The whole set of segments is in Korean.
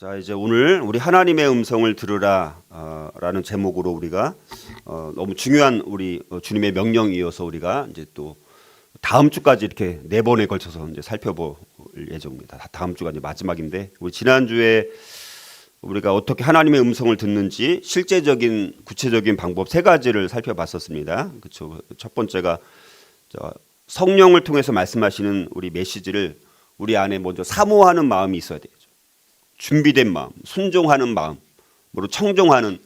자, 이제 오늘 우리 하나님의 음성을 들으라 라는 제목으로 우리가 너무 중요한 우리 주님의 명령이어서 우리가 이제 또 다음 주까지 이렇게 4번에 걸쳐서 이제 살펴볼 예정입니다. 다음 주가 이제 마지막인데, 우리 지난주에 우리가 어떻게 하나님의 음성을 듣는지 실제적인 구체적인 방법 3가지를 살펴봤었습니다. 그렇죠. 첫 번째가 성령을 통해서 말씀하시는 우리 메시지를 우리 안에 먼저 사모하는 마음이 있어야 되죠. 준비된 마음, 순종하는 마음으로 청종하는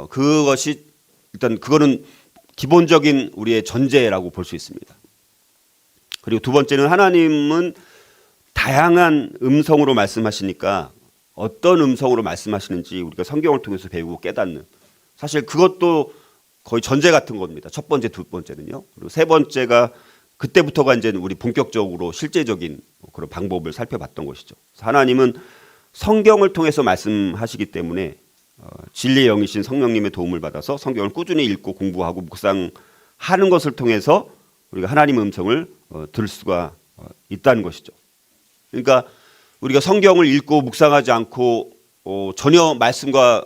그것이 일단 그거는 기본적인 우리의 전제라고 볼 수 있습니다. 그리고 두 번째는 하나님은 다양한 음성으로 말씀하시니까 어떤 음성으로 말씀하시는지 우리가 성경을 통해서 배우고 깨닫는, 사실 그것도 거의 전제 같은 겁니다. 첫 번째, 두 번째는요. 그리고 세 번째가 그때부터가 이제 우리 본격적으로 실제적인 그런 방법을 살펴봤던 것이죠. 하나님은 성경을 통해서 말씀하시기 때문에 진리의 영이신 성령님의 도움을 받아서 성경을 꾸준히 읽고 공부하고 묵상하는 것을 통해서 우리가 하나님의 음성을 들을 수가 있다는 것이죠. 그러니까 우리가 성경을 읽고 묵상하지 않고 전혀 말씀과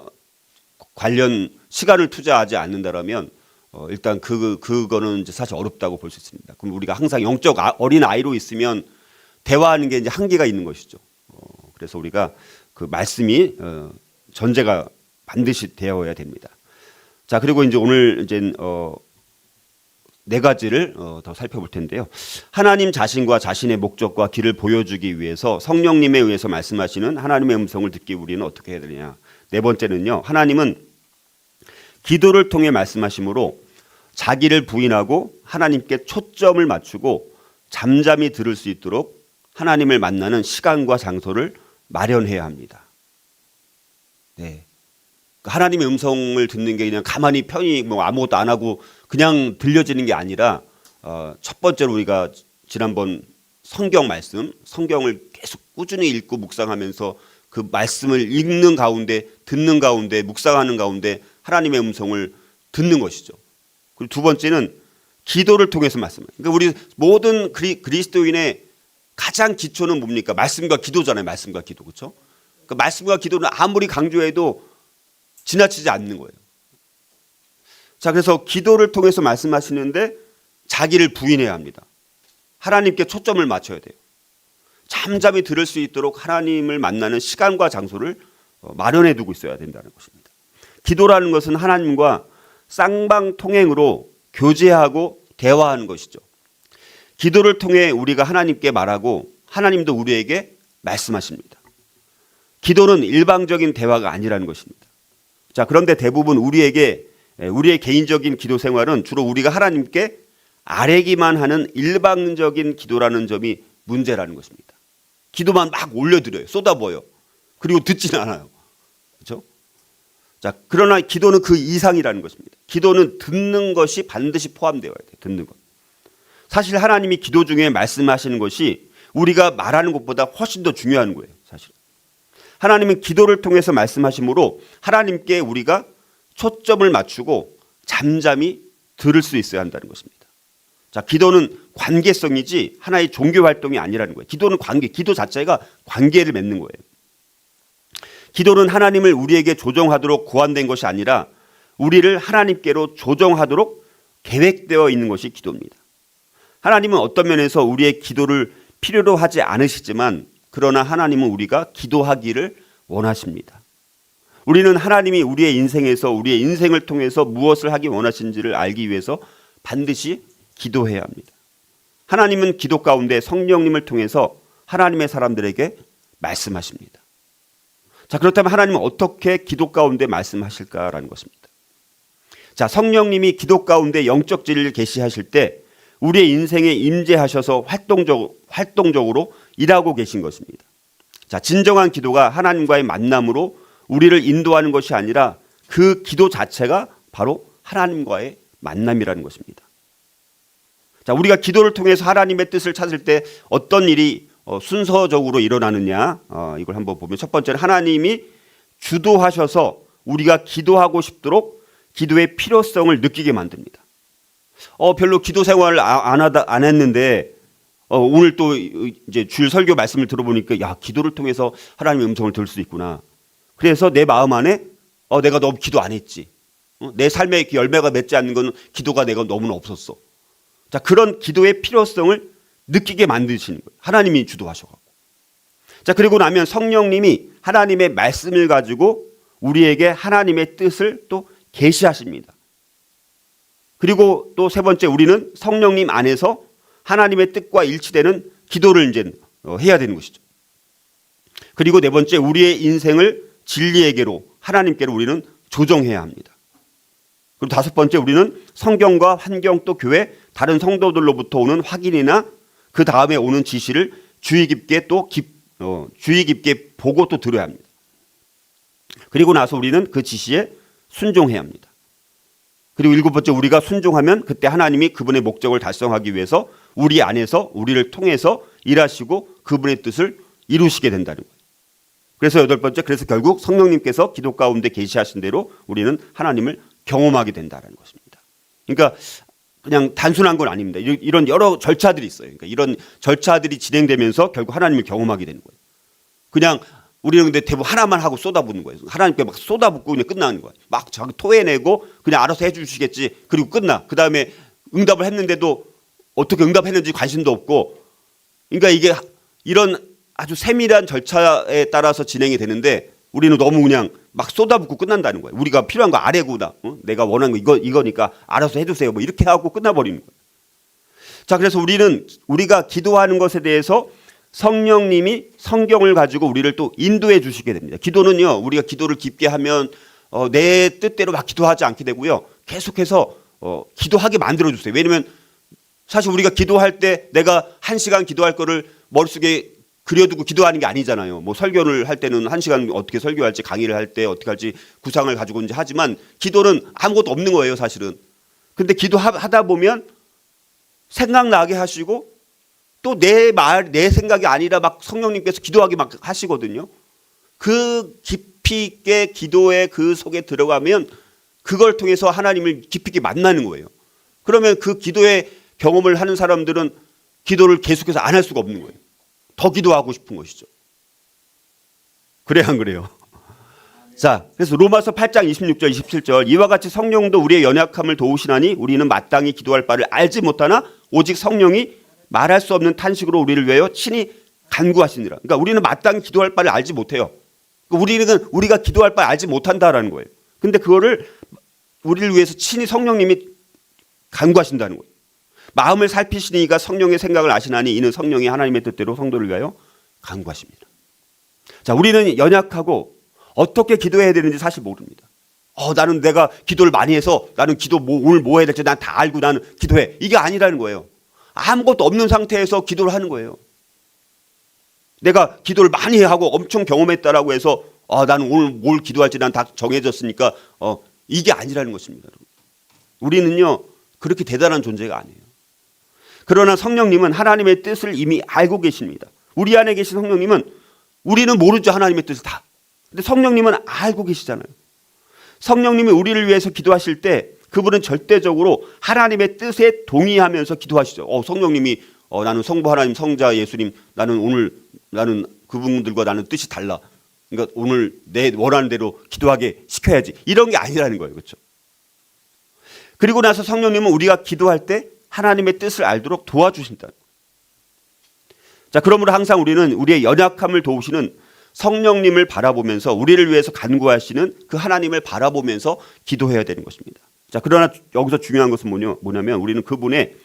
관련 시간을 투자하지 않는다라면 일단 그거는 이제 사실 어렵다고 볼 수 있습니다. 그럼 우리가 항상 영적 어린 아이로 있으면 대화하는 게 이제 한계가 있는 것이죠. 그래서 우리가 그 말씀이 전제가 반드시 되어야 됩니다. 자, 그리고 이제 오늘 이제 4가지를 더 살펴볼 텐데요. 하나님 자신과 자신의 목적과 길을 보여주기 위해서 성령님에 의해서 말씀하시는 하나님의 음성을 듣기 우리는 어떻게 해야 되냐. 4번째는요. 하나님은 기도를 통해 말씀하심으로 자기를 부인하고 하나님께 초점을 맞추고 잠잠히 들을 수 있도록 하나님을 만나는 시간과 장소를 마련해야 합니다. 네. 하나님의 음성을 듣는 게 그냥 가만히 편히 뭐 아무것도 안 하고 그냥 들려지는 게 아니라 첫 번째로 우리가 지난번 성경 말씀, 성경을 계속 꾸준히 읽고 묵상하면서 그 말씀을 읽는 가운데, 듣는 가운데, 묵상하는 가운데 하나님의 음성을 듣는 것이죠. 그리고 두 번째는 기도를 통해서 말씀을. 그러니까 우리 모든 그리스도인의 가장 기초는 뭡니까? 말씀과 기도잖아요. 말씀과 기도. 그렇죠? 그러니까 말씀과 기도는 아무리 강조해도 지나치지 않는 거예요. 자, 그래서 기도를 통해서 말씀하시는데 자기를 부인해야 합니다. 하나님께 초점을 맞춰야 돼요. 잠잠히 들을 수 있도록 하나님을 만나는 시간과 장소를 마련해 두고 있어야 된다는 것입니다. 기도라는 것은 하나님과 쌍방통행으로 교제하고 대화하는 것이죠. 기도를 통해 우리가 하나님께 말하고 하나님도 우리에게 말씀하십니다. 기도는 일방적인 대화가 아니라는 것입니다. 자, 그런데 대부분 우리의 개인적인 기도 생활은 주로 우리가 하나님께 아뢰기만 하는 일방적인 기도라는 점이 문제라는 것입니다. 기도만 막 올려드려요. 쏟아부어요. 그리고 듣지는 않아요. 그렇죠? 자, 그러나 기도는 그 이상이라는 것입니다. 기도는 듣는 것이 반드시 포함되어야 돼요. 듣는 것. 사실 하나님이 기도 중에 말씀하시는 것이 우리가 말하는 것보다 훨씬 더 중요한 거예요. 사실 하나님은 기도를 통해서 말씀하심으로 하나님께 우리가 초점을 맞추고 잠잠히 들을 수 있어야 한다는 것입니다. 자, 기도는 관계성이지 하나의 종교 활동이 아니라는 거예요. 기도는 관계, 기도 자체가 관계를 맺는 거예요. 기도는 하나님을 우리에게 조정하도록 고안된 것이 아니라 우리를 하나님께로 조정하도록 계획되어 있는 것이 기도입니다. 하나님은 어떤 면에서 우리의 기도를 필요로 하지 않으시지만 그러나 하나님은 우리가 기도하기를 원하십니다. 우리는 하나님이 우리의 인생에서 우리의 인생을 통해서 무엇을 하기 원하신지를 알기 위해서 반드시 기도해야 합니다. 하나님은 기도 가운데 성령님을 통해서 하나님의 사람들에게 말씀하십니다. 자, 그렇다면 하나님은 어떻게 기도 가운데 말씀하실까라는 것입니다. 자, 성령님이 기도 가운데 영적 진리를 계시하실 때 우리의 인생에 임재하셔서 활동적으로 일하고 계신 것입니다. 자, 진정한 기도가 하나님과의 만남으로 우리를 인도하는 것이 아니라 그 기도 자체가 바로 하나님과의 만남이라는 것입니다. 자, 우리가 기도를 통해서 하나님의 뜻을 찾을 때 어떤 일이 순서적으로 일어나느냐, 이걸 한번 보면 첫 번째는 하나님이 주도하셔서 우리가 기도하고 싶도록 기도의 필요성을 느끼게 만듭니다. 별로 기도 생활을 안 했는데 오늘 또 이제 주일 설교 말씀을 들어보니까 야, 기도를 통해서 하나님의 음성을 들을 수 있구나. 그래서 내 마음 안에 내가 너무 기도 안 했지. 내 삶에 열매가 맺지 않는 건 기도가 내가 너무나 없었어. 자, 그런 기도의 필요성을 느끼게 만드시는 거예요. 하나님이 주도하셔가지고. 자, 그리고 나면 성령님이 하나님의 말씀을 가지고 우리에게 하나님의 뜻을 또 계시하십니다. 그리고 또 세 번째, 우리는 성령님 안에서 하나님의 뜻과 일치되는 기도를 이제 해야 되는 것이죠. 그리고 네 번째, 우리의 인생을 진리에게로, 하나님께로 우리는 조정해야 합니다. 그리고 다섯 번째, 우리는 성경과 환경 또 교회 다른 성도들로부터 오는 확인이나 그 다음에 오는 지시를 주의 깊게 보고 또 들어야 합니다. 그리고 나서 우리는 그 지시에 순종해야 합니다. 그리고 일곱 번째, 우리가 순종하면 그때 하나님이 그분의 목적을 달성하기 위해서 우리 안에서 우리를 통해서 일하시고 그분의 뜻을 이루시게 된다는 거예요. 그래서 여덟 번째, 그래서 결국 성령님께서 기도 가운데 계시하신 대로 우리는 하나님을 경험하게 된다는 것입니다. 그러니까 그냥 단순한 건 아닙니다. 이런 여러 절차들이 있어요. 그러니까 이런 절차들이 진행되면서 결국 하나님을 경험하게 되는 거예요. 그냥 우리는 근데 대부분 하나만 하고 쏟아붓는 거예요. 하나님께 막 쏟아붓고 그냥 끝나는 거예요. 막 자기 토해내고 그냥 알아서 해주시겠지. 그리고 끝나. 그 다음에 응답을 했는데도 어떻게 응답했는지 관심도 없고. 그러니까 이게 이런 아주 세밀한 절차에 따라서 진행이 되는데 우리는 너무 그냥 막 쏟아붓고 끝난다는 거예요. 우리가 필요한 거 아래구나. 내가 원하는 거 이거니까 알아서 해주세요. 뭐 이렇게 하고 끝나버리는 거예요. 자, 그래서 우리가 기도하는 것에 대해서 성령님이 성경을 가지고 우리를 또 인도해 주시게 됩니다. 기도는요, 우리가 기도를 깊게 하면 내 뜻대로 막 기도하지 않게 되고요. 계속해서 기도하게 만들어 주세요. 왜냐하면 사실 우리가 기도할 때 내가 1시간 기도할 거를 머릿속에 그려두고 기도하는 게 아니잖아요. 뭐 설교를 할 때는 1시간 어떻게 설교할지, 강의를 할 때 어떻게 할지 구상을 가지고 이제 하지만 기도는 아무것도 없는 거예요, 사실은. 근데 기도하다 보면 생각나게 하시고 또 내 생각이 아니라 막 성령님께서 기도하게 막 하시거든요. 그 깊이 있게 기도의 그 속에 들어가면 그걸 통해서 하나님을 깊이 있게 만나는 거예요. 그러면 그 기도의 경험을 하는 사람들은 기도를 계속해서 안 할 수가 없는 거예요. 더 기도하고 싶은 것이죠. 그래야 안 그래요? 자, 그래서 로마서 8장 26절 27절, 이와 같이 성령도 우리의 연약함을 도우시나니 우리는 마땅히 기도할 바를 알지 못하나 오직 성령이 말할 수 없는 탄식으로 우리를 위하여 친히 간구하시니라. 그러니까 우리는 마땅히 기도할 바를 알지 못해요. 우리가 기도할 바를 알지 못한다라는 거예요. 근데 그거를 우리를 위해서 친히 성령님이 간구하신다는 거예요. 마음을 살피시니가 성령의 생각을 아시나니 이는 성령이 하나님의 뜻대로 성도를 위하여 간구하십니다. 자, 우리는 연약하고 어떻게 기도해야 되는지 사실 모릅니다. 나는 내가 기도를 많이 해서 나는 오늘 뭐 해야 될지 난 다 알고 나는 기도해. 이게 아니라는 거예요. 아무것도 없는 상태에서 기도를 하는 거예요. 내가 기도를 많이 하고 엄청 경험했다라고 해서 나는 오늘 뭘 기도할지 난 다 정해졌으니까 이게 아니라는 것입니다. 우리는요, 그렇게 대단한 존재가 아니에요. 그러나 성령님은 하나님의 뜻을 이미 알고 계십니다. 우리 안에 계신 성령님은 우리는 모르죠, 하나님의 뜻을 다. 근데 성령님은 알고 계시잖아요. 성령님이 우리를 위해서 기도하실 때 그분은 절대적으로 하나님의 뜻에 동의하면서 기도하시죠. 성령님이 나는 성부 하나님, 성자 예수님, 나는 그분들과 나는 뜻이 달라. 그러니까 오늘 내 원하는 대로 기도하게 시켜야지. 이런 게 아니라는 거예요. 그렇죠? 그리고 나서 성령님은 우리가 기도할 때 하나님의 뜻을 알도록 도와주신다. 자, 그러므로 항상 우리는 우리의 연약함을 도우시는 성령님을 바라보면서 우리를 위해서 간구하시는 그 하나님을 바라보면서 기도해야 되는 것입니다. 자, 그러나 여기서 중요한 것은 뭐냐면 우리는 그분의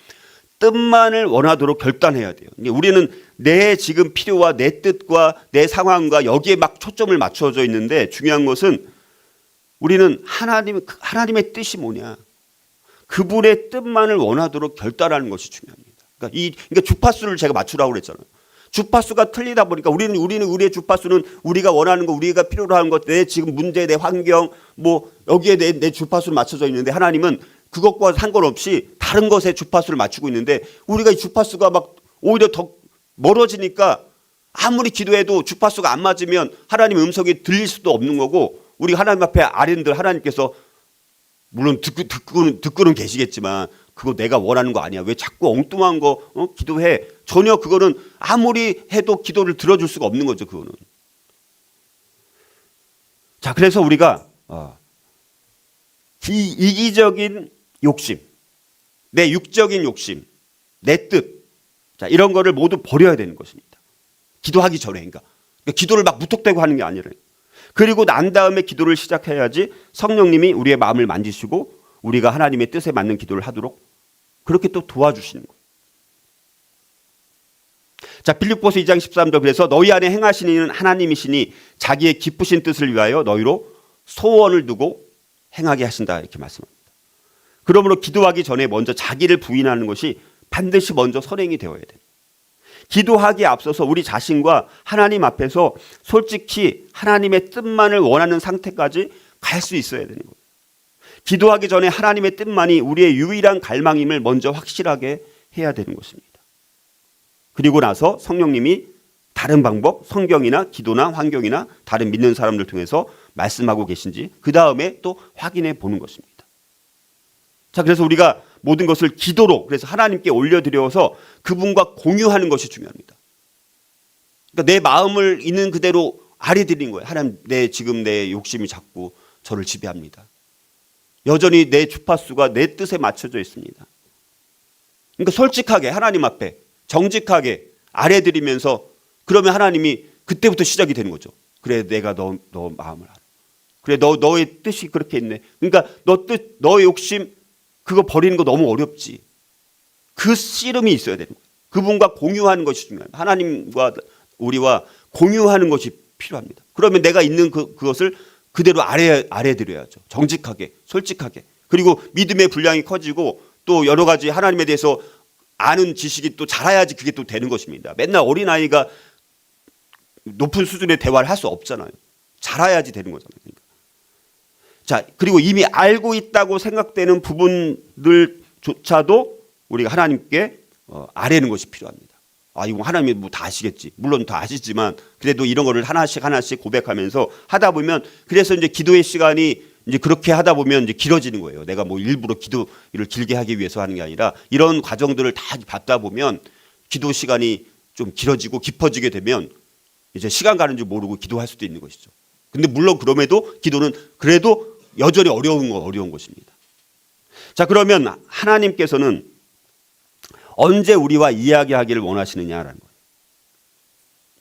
뜻만을 원하도록 결단해야 돼요. 우리는 내 지금 필요와 내 뜻과 내 상황과 여기에 막 초점을 맞춰져 있는데 중요한 것은 우리는 하나님의 뜻이 뭐냐. 그분의 뜻만을 원하도록 결단하는 것이 중요합니다. 그러니까 주파수를 제가 맞추라고 그랬잖아요. 주파수가 틀리다 보니까 우리는 우리의 주파수는 우리가 원하는 거, 우리가 필요로 하는 것, 내 지금 문제, 내 환경, 뭐 여기에 내 주파수를 맞춰져 있는데 하나님은 그것과 상관없이 다른 것에 주파수를 맞추고 있는데 우리가 이 주파수가 막 오히려 더 멀어지니까 아무리 기도해도 주파수가 안 맞으면 하나님의 음성이 들릴 수도 없는 거고 우리 하나님 앞에 아뢰는들 하나님께서 물론 듣고는 계시겠지만 그거 내가 원하는 거 아니야. 왜 자꾸 엉뚱한 거 기도해. 전혀 그거는 아무리 해도 기도를 들어줄 수가 없는 거죠. 그거는. 자, 그래서 우리가 이기적인 욕심, 내 육적인 욕심, 내 뜻, 자, 이런 거를 모두 버려야 되는 것입니다. 기도하기 전에. 그러니까 기도를 막 무턱대고 하는 게 아니라. 그리고 난 다음에 기도를 시작해야지 성령님이 우리의 마음을 만지시고 우리가 하나님의 뜻에 맞는 기도를 하도록 그렇게 또 도와주시는 거예요. 자, 빌립보서 2장 13절 그래서 너희 안에 행하시는 이는 하나님이시니 자기의 기쁘신 뜻을 위하여 너희로 소원을 두고 행하게 하신다 이렇게 말씀합니다. 그러므로 기도하기 전에 먼저 자기를 부인하는 것이 반드시 먼저 선행이 되어야 돼요. 기도하기에 앞서서 우리 자신과 하나님 앞에서 솔직히 하나님의 뜻만을 원하는 상태까지 갈 수 있어야 되는 거예요. 기도하기 전에 하나님의 뜻만이 우리의 유일한 갈망임을 먼저 확실하게 해야 되는 것입니다. 그리고 나서 성령님이 다른 방법, 성경이나 기도나 환경이나 다른 믿는 사람들 통해서 말씀하고 계신지 그 다음에 또 확인해 보는 것입니다. 자, 그래서 우리가 모든 것을 기도로 그래서 하나님께 올려드려서 그분과 공유하는 것이 중요합니다. 그러니까 내 마음을 있는 그대로 아뢰드리는 거예요. 하나님, 지금 내 욕심이 자꾸 저를 지배합니다. 여전히 내 주파수가 내 뜻에 맞춰져 있습니다. 그러니까 솔직하게 하나님 앞에 정직하게 아뢰드리면서 그러면 하나님이 그때부터 시작이 되는 거죠. 그래, 내가 너 마음을 알아. 그래, 너의 뜻이 그렇게 있네. 그러니까 너 뜻, 너의 욕심 그거 버리는 거 너무 어렵지. 그 씨름이 있어야 되는 거예요. 그분과 공유하는 것이 중요합니다. 하나님과 우리와 공유하는 것이 필요합니다. 그러면 내가 있는 그것을 그대로 아뢰드려야죠. 정직하게, 솔직하게. 그리고 믿음의 분량이 커지고 또 여러 가지 하나님에 대해서 아는 지식이 또 자라야지 그게 또 되는 것입니다. 맨날 어린아이가 높은 수준의 대화를 할 수 없잖아요. 자라야지 되는 거잖아요. 그러니까. 자, 그리고 이미 알고 있다고 생각되는 부분들조차도 우리가 하나님께 아뢰는 것이 필요합니다. 이거 하나님이 뭐 다 아시겠지. 물론 다 아시지만 그래도 이런 거를 하나씩 고백하면서 하다 보면 그래서 이제 기도의 시간이 이제 그렇게 하다 보면 이제 길어지는 거예요. 내가 뭐 일부러 기도를 길게 하기 위해서 하는 게 아니라 이런 과정들을 다 받다 보면 기도 시간이 좀 길어지고 깊어지게 되면 이제 시간 가는 줄 모르고 기도할 수도 있는 것이죠. 근데 물론 그럼에도 기도는 그래도 여전히 어려운 것입니다. 자, 그러면 하나님께서는 언제 우리와 이야기하기를 원하시느냐라는 거예요.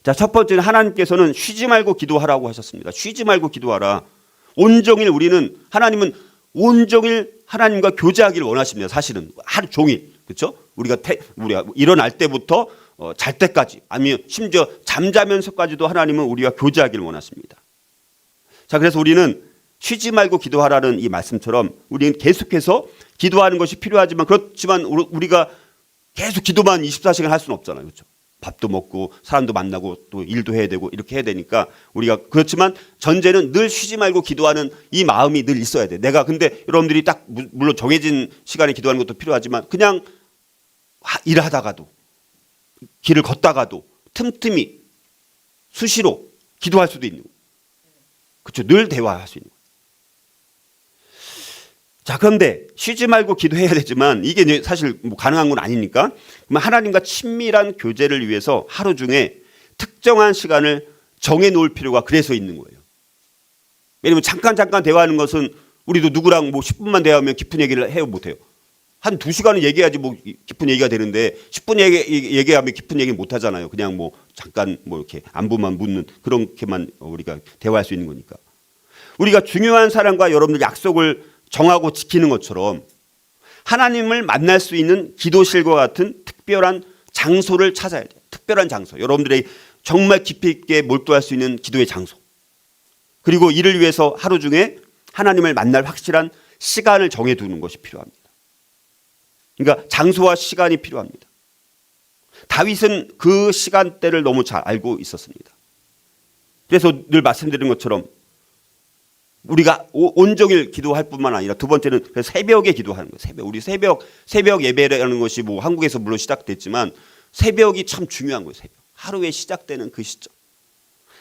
자, 첫 번째는 하나님께서는 쉬지 말고 기도하라고 하셨습니다. 쉬지 말고 기도하라. 온종일 하나님은 온종일 하나님과 교제하기를 원하십니다. 사실은 하루 종일. 그렇죠? 우리가 일어날 때부터 잘 때까지 아니면 심지어 잠자면서까지도 하나님은 우리와 교제하기를 원하십니다. 자, 그래서 우리는 쉬지 말고 기도하라는 이 말씀처럼 우리는 계속해서 기도하는 것이 필요하지만 그렇지만 우리가 계속 기도만 24시간 할 수는 없잖아요. 그렇죠? 밥도 먹고 사람도 만나고 또 일도 해야 되고 이렇게 해야 되니까 우리가 그렇지만 전제는 늘 쉬지 말고 기도하는 이 마음이 늘 있어야 돼. 내가 근데 여러분들이 딱 물론 정해진 시간에 기도하는 것도 필요하지만 그냥 일하다가도 길을 걷다가도 틈틈이 수시로 기도할 수도 있는 거예요. 그렇죠? 늘 대화할 수 있는 거예요. 자, 그런데 쉬지 말고 기도해야 되지만 이게 사실 뭐 가능한 건 아니니까 하나님과 친밀한 교제를 위해서 하루 중에 특정한 시간을 정해 놓을 필요가 그래서 있는 거예요. 왜냐면 잠깐 대화하는 것은 우리도 누구랑 뭐 10분만 대화하면 깊은 얘기를 해요, 못해요. 한 2시간은 얘기해야지 뭐 깊은 얘기가 되는데 10분 얘기하면 깊은 얘기는 못 하잖아요. 그냥 뭐 잠깐 뭐 이렇게 안부만 묻는 그렇게만 우리가 대화할 수 있는 거니까. 우리가 중요한 사람과 여러분들 약속을 정하고 지키는 것처럼 하나님을 만날 수 있는 기도실과 같은 특별한 장소를 찾아야 돼요. 특별한 장소. 여러분들이 정말 깊이 있게 몰두할 수 있는 기도의 장소. 그리고 이를 위해서 하루 중에 하나님을 만날 확실한 시간을 정해두는 것이 필요합니다. 그러니까 장소와 시간이 필요합니다. 다윗은 그 시간대를 너무 잘 알고 있었습니다. 그래서 늘 말씀드린 것처럼 우리가 온종일 기도할 뿐만 아니라 두 번째는 새벽에 기도하는 거예요. 우리 새벽 예배라는 것이 뭐 한국에서 물론 시작됐지만 새벽이 참 중요한 거예요. 새벽. 하루에 시작되는 그 시점.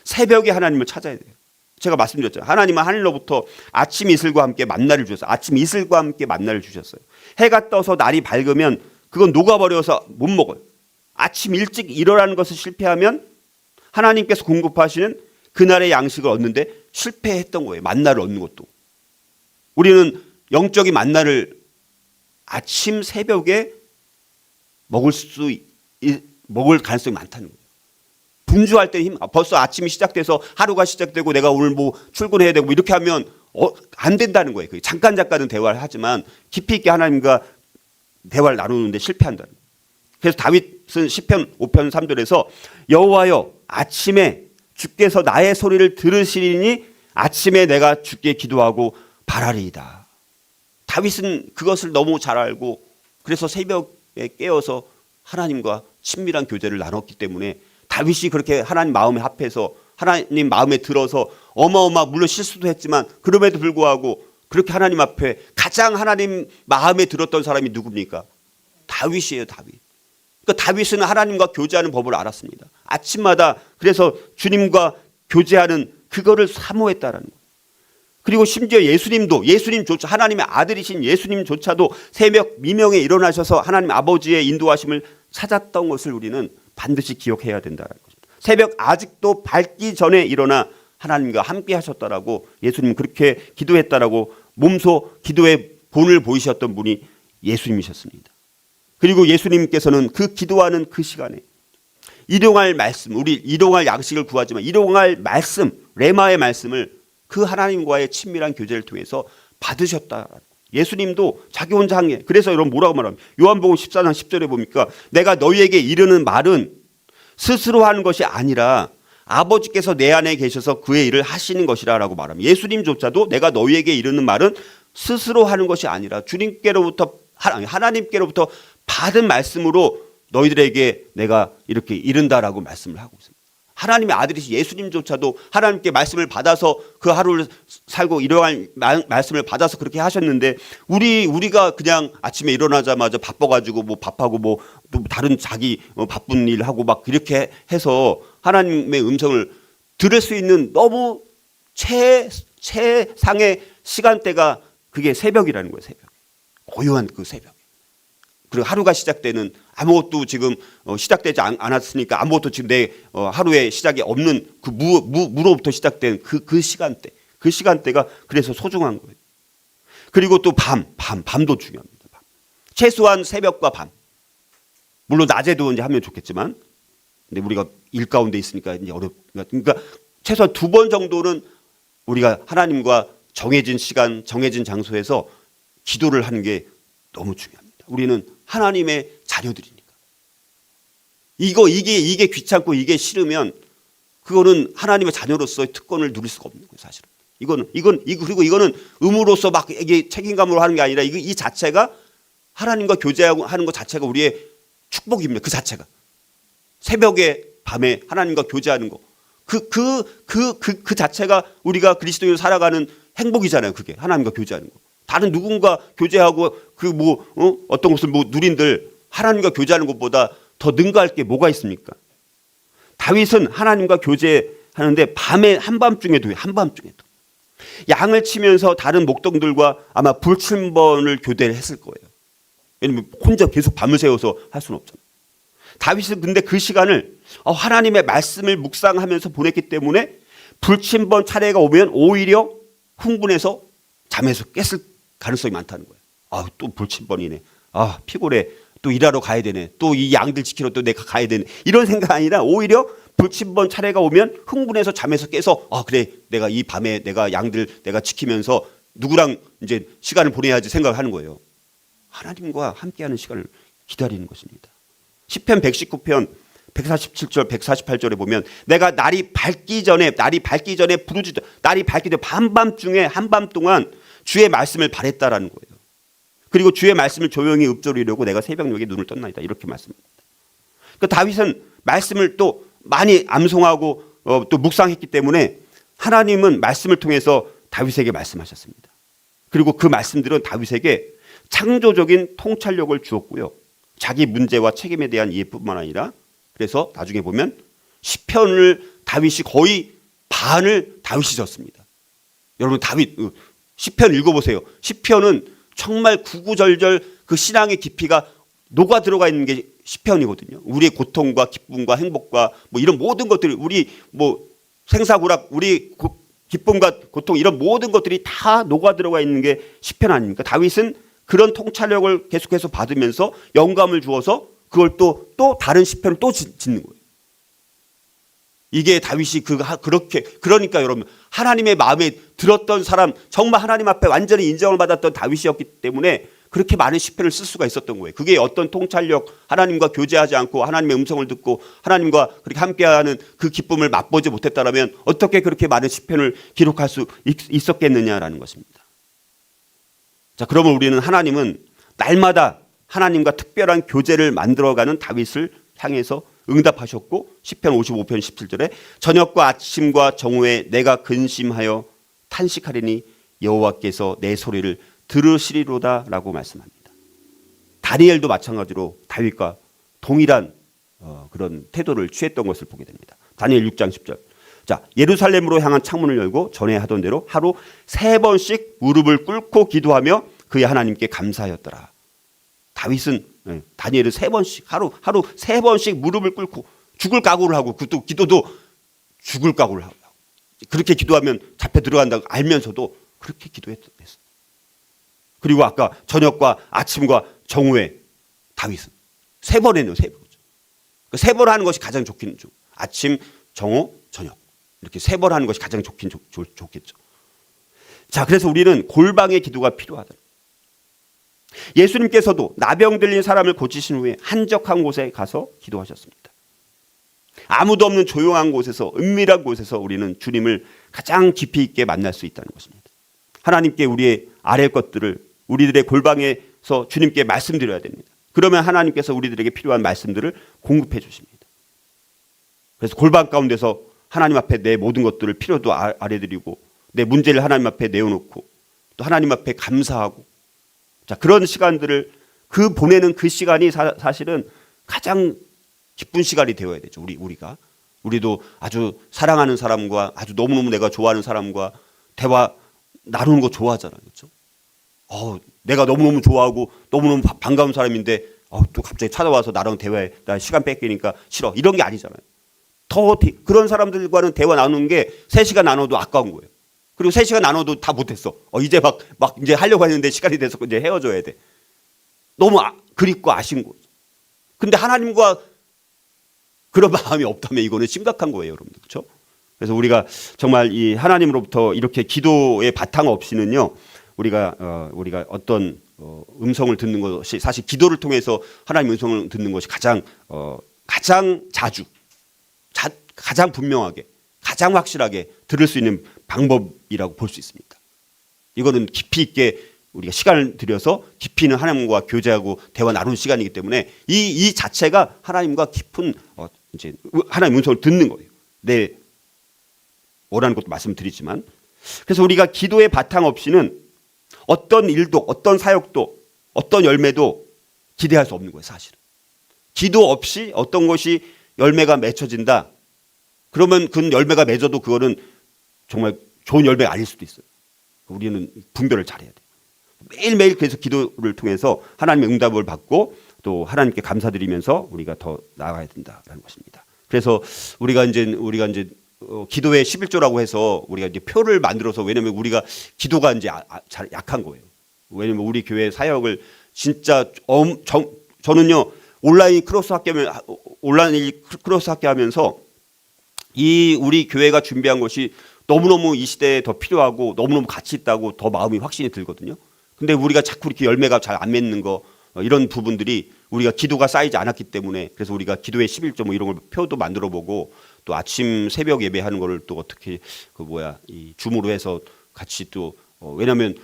새벽에 하나님을 찾아야 돼요. 제가 말씀드렸잖아요. 하나님은 하늘로부터 아침 이슬과 함께 만나를 주셨어요. 아침 이슬과 함께 만나를 주셨어요. 해가 떠서 날이 밝으면 그건 녹아버려서 못 먹어요. 아침 일찍 일어나는 것을 실패하면 하나님께서 공급하시는 그날의 양식을 얻는데 실패했던 거예요. 만나를 얻는 것도. 우리는 영적인 만나를 아침 새벽에 먹을 가능성이 많다는 거예요. 분주할 때 벌써 아침이 시작돼서 하루가 시작되고 내가 오늘 뭐 출근해야 되고 이렇게 하면 안 된다는 거예요. 잠깐은 대화를 하지만 깊이 있게 하나님과 대화를 나누는데 실패한다는 거예요. 그래서 다윗은 시편 5편 3절에서 여호와여 아침에 주께서 나의 소리를 들으시리니 아침에 내가 주께 기도하고 바라리이다. 다윗은 그것을 너무 잘 알고 그래서 새벽에 깨어서 하나님과 친밀한 교제를 나눴기 때문에 다윗이 그렇게 하나님 마음에 합해서 하나님 마음에 들어서 물론 실수도 했지만 그럼에도 불구하고 그렇게 하나님 앞에 가장 하나님 마음에 들었던 사람이 누굽니까? 다윗이에요. 다윗. 그러니까 다윗은 하나님과 교제하는 법을 알았습니다. 아침마다 그래서 주님과 교제하는 그거를 사모했다라는 거예요. 그리고 심지어 예수님조차 하나님의 아들이신 예수님조차도 새벽 미명에 일어나셔서 하나님 아버지의 인도하심을 찾았던 것을 우리는 반드시 기억해야 된다는 것입니다. 새벽 아직도 밝기 전에 일어나 하나님과 함께 하셨다라고 예수님 그렇게 기도했다라고 몸소 기도의 본을 보이셨던 분이 예수님이셨습니다. 그리고 예수님께서는 그 기도하는 그 시간에 일용할 말씀, 우리 일용할 양식을 구하지만 일용할 말씀, 레마의 말씀을 그 하나님과의 친밀한 교제를 통해서 받으셨다. 예수님도 자기 혼자 한 게. 그래서 여러분 뭐라고 말합니까? 요한복음 14장 10절에 보니까 내가 너희에게 이르는 말은 스스로 하는 것이 아니라 아버지께서 내 안에 계셔서 그의 일을 하시는 것이라고 말합니다. 예수님조차도 내가 너희에게 이르는 말은 스스로 하는 것이 아니라 주님께로부터 하나님께로부터 받은 말씀으로 너희들에게 내가 이렇게 이른다라고 말씀을 하고 있습니다. 하나님의 아들이신 예수님조차도 하나님께 말씀을 받아서 그 하루를 살고 일용할 말씀을 받아서 그렇게 하셨는데 우리가 그냥 아침에 일어나자마자 바빠가지고 뭐 밥하고 뭐 다른 자기 바쁜 일 하고 막 이렇게 해서 하나님의 음성을 들을 수 있는 너무 최상의 시간대가 그게 새벽이라는 거예요. 새벽. 고요한 그 새벽. 그리고 하루가 시작되는 아무것도 지금 시작되지 않았으니까 아무것도 지금 내 하루의 시작이 없는 그 무로부터 시작된 그 시간대. 그 시간대가 그래서 소중한 거예요. 그리고 또 밤도 중요합니다. 밤. 최소한 새벽과 밤. 물론 낮에도 이제 하면 좋겠지만, 근데 우리가 일 가운데 있으니까 이제 그러니까 최소한 2번 정도는 우리가 하나님과 정해진 시간, 정해진 장소에서 기도를 하는 게 너무 중요합니다. 우리는 하나님의 자녀들이니까. 이게 귀찮고 이게 싫으면 그거는 하나님의 자녀로서의 특권을 누릴 수가 없는 거예요, 사실은. 그리고 이거는 의무로서 막 이게 책임감으로 하는 게 아니라 이 자체가 하나님과 교제하고 하는 것 자체가 우리의 축복입니다. 그 자체가. 새벽에 밤에 하나님과 교제하는 거. 그 자체가 우리가 그리스도인으로 살아가는 행복이잖아요. 그게 하나님과 교제하는 거. 다른 누군가 교제하고 어떤 것을 누린들 하나님과 교제하는 것보다 더 능가할 게 뭐가 있습니까? 다윗은 하나님과 교제하는데 밤에 한밤중에도 양을 치면서 다른 목동들과 아마 불침번을 교대를 했을 거예요. 왜냐면 혼자 계속 밤을 새워서 할 수는 없잖아요. 다윗은 근데 그 시간을 하나님의 말씀을 묵상하면서 보냈기 때문에 불침번 차례가 오면 오히려 흥분해서 잠에서 깼을 가능성이 많다는 거예요. 또 불침번이네. 피곤해. 또 일하러 가야 되네. 또 이 양들 지키러 또 내가 가야 되네. 이런 생각 아니라 오히려 불침번 차례가 오면 흥분해서 잠에서 깨서 그래 내가 이 밤에 내가 양들 내가 지키면서 누구랑 이제 시간을 보내야지 생각을 하는 거예요. 하나님과 함께하는 시간을 기다리는 것입니다. 시편 119편 147절 148절에 보면 내가 날이 밝기 전에 부르짖어 날이 밝기 전에 한밤중에 한밤 동안 주의 말씀을 바랬다라는 거예요. 그리고 주의 말씀을 조용히 읊조리려고 내가 새벽녘에 눈을 떴나이다. 이렇게 말씀합니다. 그러니까 다윗은 말씀을 또 많이 암송하고 또 묵상했기 때문에 하나님은 말씀을 통해서 다윗에게 말씀하셨습니다. 그리고 그 말씀들은 다윗에게 창조적인 통찰력을 주었고요. 자기 문제와 책임에 대한 이해뿐만 아니라 그래서 나중에 보면 시편을 다윗이 거의 반을 다윗이 졌습니다. 여러분 다윗 시편 읽어보세요. 시편은 정말 구구절절 그 신앙의 깊이가 녹아 들어가 있는 게 시편이거든요. 우리의 고통과 기쁨과 행복과 뭐 이런 모든 것들이 우리 뭐 생사구락 우리 기쁨과 고통 이런 모든 것들이 다 녹아 들어가 있는 게 시편 아닙니까? 다윗은 그런 통찰력을 계속해서 받으면서 영감을 주어서 그걸 또 다른 시편을 또 짓는 거예요. 이게 다윗이 그렇게 그러니까 여러분 하나님의 마음에 들었던 사람 정말 하나님 앞에 완전히 인정을 받았던 다윗이었기 때문에 그렇게 많은 시편을 쓸 수가 있었던 거예요. 그게 어떤 통찰력 하나님과 교제하지 않고 하나님의 음성을 듣고 하나님과 그렇게 함께하는 그 기쁨을 맛보지 못했다면 어떻게 그렇게 많은 시편을 기록할 수 있었겠느냐라는 것입니다. 자, 그러면 우리는 하나님은 날마다 하나님과 특별한 교제를 만들어가는 다윗을 향해서 응답하셨고 시편 55편 17절에 저녁과 아침과 정오에 내가 근심하여 탄식하리니 여호와께서 내 소리를 들으시리로다 라고 말씀합니다. 다니엘도 마찬가지로 다윗과 동일한 그런 태도를 취했던 것을 보게 됩니다. 다니엘 6장 10절. 자, 예루살렘으로 향한 창문을 열고 전에 하던 대로 하루 3번씩 무릎을 꿇고 기도하며 그의 하나님께 감사하였더라. 다윗은 다니엘은 3번씩 하루 3번씩 무릎을 꿇고 죽을 각오를 하고 그것도 기도도 죽을 각오를 하고 그렇게 기도하면 잡혀 들어간다고 알면서도 그렇게 기도했어. 그리고 아까 저녁과 아침과 정오에 다윗은 3번 했네요. 3번. 3번 하는 것이 가장 좋긴 좋죠. 아침, 정오, 저녁 이렇게 3번 하는 것이 가장 좋긴 좋겠죠. 자, 그래서 우리는 골방의 기도가 필요하다. 예수님께서도 나병 들린 사람을 고치신 후에 한적한 곳에 가서 기도하셨습니다. 아무도 없는 조용한 곳에서 은밀한 곳에서 우리는 주님을 가장 깊이 있게 만날 수 있다는 것입니다. 하나님께 우리의 아랠 것들을 우리들의 골방에서 주님께 말씀드려야 됩니다. 그러면 하나님께서 우리들에게 필요한 말씀들을 공급해 주십니다. 그래서 골방 가운데서 하나님 앞에 내 모든 것들을 필요도 아뢰드리고 내 문제를 하나님 앞에 내어놓고 또 하나님 앞에 감사하고 자, 그런 시간들을 보내는 그 시간이 사실은 가장 기쁜 시간이 되어야 되죠. 우리도 아주 사랑하는 사람과 아주 너무너무 내가 좋아하는 사람과 대화 나누는 거 좋아하잖아요. 그렇죠? 내가 너무너무 좋아하고 너무너무 반가운 사람인데 또 갑자기 찾아와서 나랑 대화해. 나 시간 뺏기니까 싫어. 이런 게 아니잖아요. 그런 사람들과는 대화 나누는 게 3시간 나눠도 아까운 거예요. 그리고 3시간 나눠도 다 못했어. 이제 막 이제 하려고 했는데 시간이 돼서 이제 헤어져야 돼. 너무 그립고 아쉬운 거죠. 근데 하나님과 그런 마음이 없다면 이거는 심각한 거예요, 여러분들. 그렇죠? 그래서 우리가 정말 이 하나님으로부터 이렇게 기도의 바탕 없이는요, 우리가 어떤 음성을 듣는 것이 사실 기도를 통해서 하나님 음성을 듣는 것이 가장 자주, 가장 분명하게, 가장 확실하게 들을 수 있는 방법이라고 볼 수 있습니다. 이거는 깊이 있게 우리가 시간을 들여서 깊이 있는 하나님과 교제하고 대화 나누는 시간이기 때문에 이 자체가 하나님과 깊은 이제 하나님 음성을 듣는 거예요. 내 원하는 것도 말씀드리지만 그래서 우리가 기도의 바탕 없이는 어떤 일도 어떤 사역도 어떤 열매도 기대할 수 없는 거예요. 사실은 기도 없이 어떤 것이 열매가 맺혀진다 그러면 그 열매가 맺어도 그거는 정말 좋은 열매가 아닐 수도 있어요. 우리는 분별을 잘해야 돼요. 매일매일 그래서 기도를 통해서 하나님의 응답을 받고 또 하나님께 감사드리면서 우리가 더 나아가야 된다라는 것입니다. 그래서 우리가 이제 기도의 11조라고 해서 우리가 이제 표를 만들어서 왜냐면 우리가 기도가 이제 잘 약한 거예요. 왜냐면 우리 교회 사역을 진짜 저는요 온라인 크로스 학교 하면서 이 우리 교회가 준비한 것이 너무너무 이 시대에 더 필요하고 너무너무 가치 있다고 더 마음이 확신이 들거든요. 근데 우리가 자꾸 이렇게 열매가 잘 안 맺는 거 이런 부분들이 우리가 기도가 쌓이지 않았기 때문에 그래서 우리가 기도의 11조 뭐 이런 걸 표도 만들어 보고 또 아침 새벽 예배하는 거를 또 어떻게 이 줌으로 해서 같이 또 왜냐하면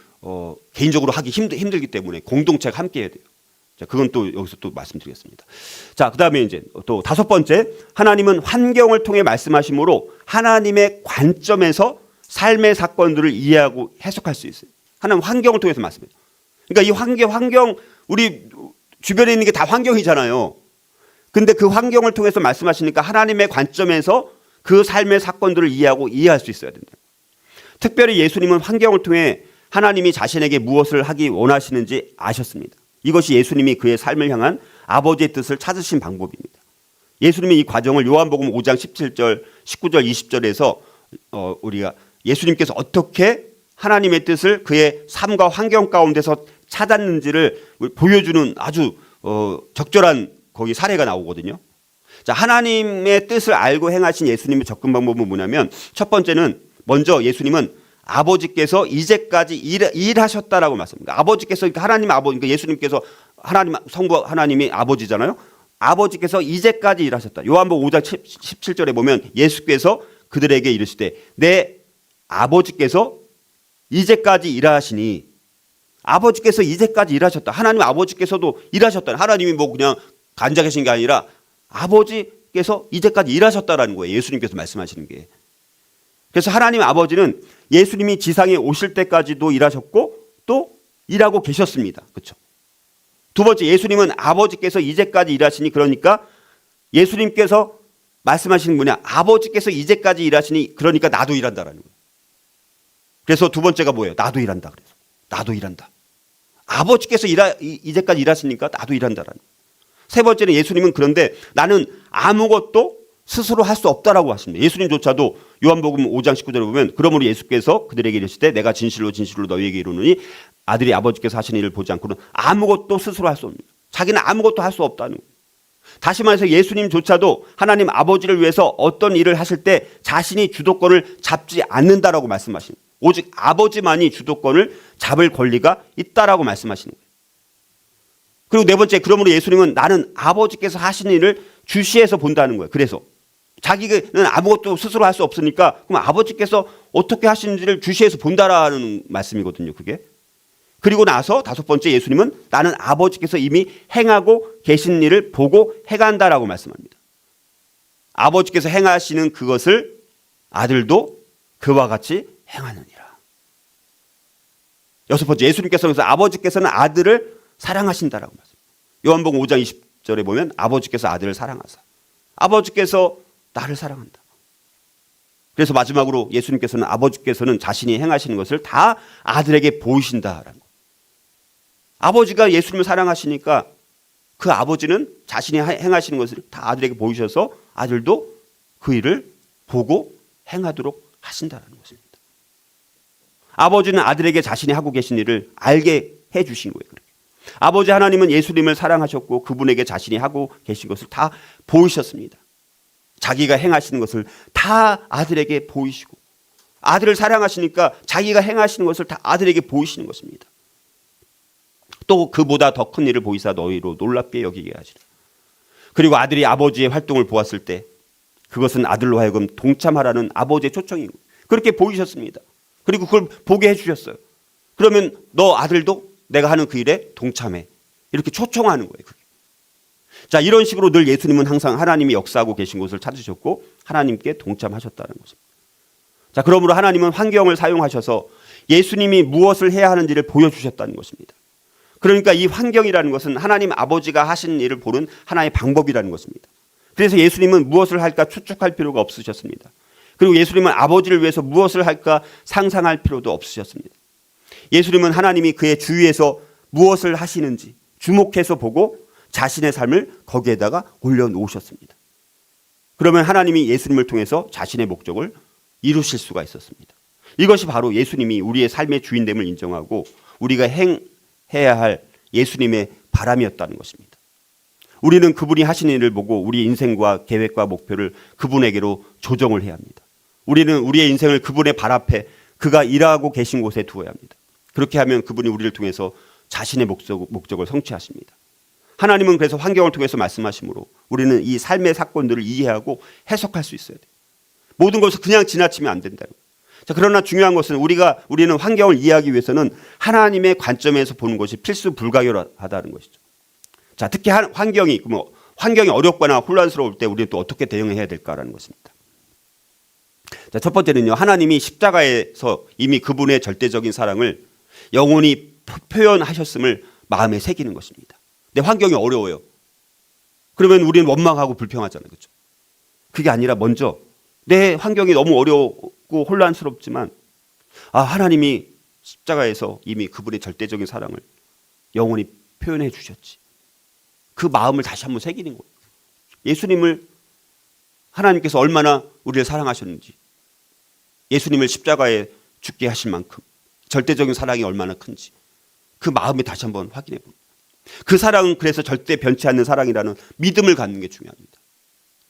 개인적으로 하기 힘들기 때문에 공동체가 함께 해야 돼요. 자, 그건 또 여기서 또 말씀드리겠습니다. 자, 그다음에 이제 또 5번째 하나님은 환경을 통해 말씀하심으로 하나님의 관점에서 삶의 사건들을 이해하고 해석할 수 있어요. 하나님 환경을 통해서 말씀해요. 그러니까 이 환경 우리 주변에 있는 게 다 환경이잖아요. 근데 그 환경을 통해서 말씀하시니까 하나님의 관점에서 그 삶의 사건들을 이해하고 이해할 수 있어야 된다. 특별히 예수님은 환경을 통해 하나님이 자신에게 무엇을 하기 원하시는지 아셨습니다. 이것이 예수님이 그의 삶을 향한 아버지의 뜻을 찾으신 방법입니다. 예수님이 이 과정을 요한복음 5장 17절, 19절, 20절에서 우리가 예수님께서 어떻게 하나님의 뜻을 그의 삶과 환경 가운데서 찾았는지를 보여주는 아주 적절한 거기 사례가 나오거든요. 자, 하나님의 뜻을 알고 행하신 예수님의 접근 방법은 뭐냐면, 첫 번째는 먼저 예수님은 아버지께서 이제까지 일하셨다라고 말씀합니다. 아버지께서, 하나님 아버지, 그러니까 예수님께서 하나님, 성부 하나님이 아버지잖아요. 아버지께서 이제까지 일하셨다. 요한복음 5장 17절에 보면 예수께서 그들에게 이르시되 내 아버지께서 이제까지 일하시니, 아버지께서 이제까지 일하셨다. 하나님 아버지께서도 일하셨다. 하나님이 뭐 그냥 앉아 계신 게 아니라 아버지께서 이제까지 일하셨다라는 거예요. 예수님께서 말씀하시는 게. 그래서 하나님 아버지는 예수님이 지상에 오실 때까지도 일하셨고 또 일하고 계셨습니다. 그렇죠? 두 번째, 예수님은 아버지께서 이제까지 일하시니, 그러니까 예수님께서 말씀하시는 뭐냐, 아버지께서 이제까지 일하시니 그러니까 나도 일한다라는 거예요. 그래서 두 번째가 뭐예요? 나도 일한다. 그래서 나도 일한다. 아버지께서 이제까지 일하시니까 나도 일한다라는 거예요. 세 번째는 예수님은 그런데 나는 아무것도 스스로 할 수 없다라고 하십니다. 예수님조차도 요한복음 5장 19절에 보면 그러므로 예수께서 그들에게 이르시되 내가 진실로 진실로 너희에게 이르노니 아들이 아버지께서 하신 일을 보지 않고는 아무것도 스스로 할 수 없습니다. 자기는 아무것도 할 수 없다는 거예요. 다시 말해서 예수님조차도 하나님 아버지를 위해서 어떤 일을 하실 때 자신이 주도권을 잡지 않는다라고 말씀하십니다. 오직 아버지만이 주도권을 잡을 권리가 있다라고 말씀하시는 거예요. 그리고 네 번째, 그러므로 예수님은 나는 아버지께서 하신 일을 주시해서 본다는 거예요. 그래서 자기는 아무것도 스스로 할 수 없으니까 그럼 아버지께서 어떻게 하시는지를 주시해서 본다라는 말씀이거든요. 그게. 그리고 나서 다섯 번째, 예수님은 나는 아버지께서 이미 행하고 계신 일을 보고 행한다라고 말씀합니다. 아버지께서 행하시는 그것을 아들도 그와 같이 행하느니라. 여섯 번째, 예수님께서 아버지께서는 아들을 사랑하신다라고 말씀합니다. 요한복음 5장 20절에 보면 아버지께서 아들을 사랑하사 아버지께서 나를 사랑한다. 그래서 마지막으로 예수님께서는 아버지께서는 자신이 행하시는 것을 다 아들에게 보이신다라는 거예요. 아버지가 예수님을 사랑하시니까 그 아버지는 자신이 행하시는 것을 다 아들에게 보이셔서 아들도 그 일을 보고 행하도록 하신다는 것입니다. 아버지는 아들에게 자신이 하고 계신 일을 알게 해 주신 거예요. 아버지 하나님은 예수님을 사랑하셨고 그분에게 자신이 하고 계신 것을 다 보이셨습니다. 자기가 행하시는 것을 다 아들에게 보이시고, 아들을 사랑하시니까 자기가 행하시는 것을 다 아들에게 보이시는 것입니다. 또 그보다 더 큰 일을 보이사 너희로 놀랍게 여기게 하시라. 그리고 아들이 아버지의 활동을 보았을 때 그것은 아들로 하여금 동참하라는 아버지의 초청이고 그렇게 보이셨습니다. 그리고 그걸 보게 해주셨어요. 그러면 너 아들도 내가 하는 그 일에 동참해. 이렇게 초청하는 거예요. 그게. 자, 이런 식으로 늘 예수님은 항상 하나님이 역사하고 계신 곳을 찾으셨고 하나님께 동참하셨다는 것입니다. 자, 그러므로 하나님은 환경을 사용하셔서 예수님이 무엇을 해야 하는지를 보여주셨다는 것입니다. 그러니까 이 환경이라는 것은 하나님 아버지가 하신 일을 보는 하나의 방법이라는 것입니다. 그래서 예수님은 무엇을 할까 추측할 필요가 없으셨습니다. 그리고 예수님은 아버지를 위해서 무엇을 할까 상상할 필요도 없으셨습니다. 예수님은 하나님이 그의 주위에서 무엇을 하시는지 주목해서 보고 자신의 삶을 거기에다가 올려놓으셨습니다. 그러면 하나님이 예수님을 통해서 자신의 목적을 이루실 수가 있었습니다. 이것이 바로 예수님이 우리의 삶의 주인됨을 인정하고 우리가 행해야 할 예수님의 바람이었다는 것입니다. 우리는 그분이 하시는 일을 보고 우리 인생과 계획과 목표를 그분에게로 조정을 해야 합니다. 우리는 우리의 인생을 그분의 발 앞에 그가 일하고 계신 곳에 두어야 합니다. 그렇게 하면 그분이 우리를 통해서 자신의 목적을 성취하십니다. 하나님은 그래서 환경을 통해서 말씀하시므로 우리는 이 삶의 사건들을 이해하고 해석할 수 있어야 돼요. 모든 것을 그냥 지나치면 안 된다. 자, 그러나 중요한 것은 우리는 환경을 이해하기 위해서는 하나님의 관점에서 보는 것이 필수 불가결하다는 것이죠. 자, 특히 환경이 어렵거나 혼란스러울 때 우리는 또 어떻게 대응해야 될까라는 것입니다. 자, 첫 번째는요, 하나님이 십자가에서 이미 그분의 절대적인 사랑을 영원히 표현하셨음을 마음에 새기는 것입니다. 내 환경이 어려워요. 그러면 우리는 원망하고 불평하잖아요. 그렇죠? 그게 아니라 먼저 내 환경이 너무 어렵고 혼란스럽지만 하나님이 십자가에서 이미 그분의 절대적인 사랑을 영원히 표현해 주셨지. 그 마음을 다시 한번 새기는 거예요. 예수님을 하나님께서 얼마나 우리를 사랑하셨는지, 예수님을 십자가에 죽게 하신 만큼 절대적인 사랑이 얼마나 큰지 그 마음에 다시 한번 확인해 봅니다. 그 사랑은 그래서 절대 변치 않는 사랑이라는 믿음을 갖는 게 중요합니다.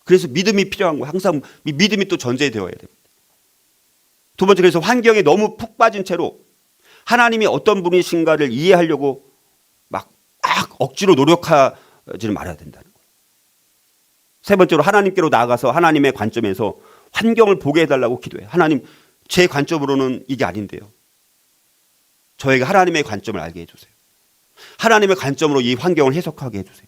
그래서 믿음이 필요한 거예요. 항상 믿음이 또 전제되어야 됩니다. 두 번째, 그래서 환경에 너무 푹 빠진 채로 하나님이 어떤 분이신가를 이해하려고 막 억지로 노력하지는 말아야 된다는 거예요. 세 번째로, 하나님께로 나아가서 하나님의 관점에서 환경을 보게 해달라고 기도해요. 하나님, 제 관점으로는 이게 아닌데요. 저에게 하나님의 관점을 알게 해주세요. 하나님의 관점으로 이 환경을 해석하게 해주세요.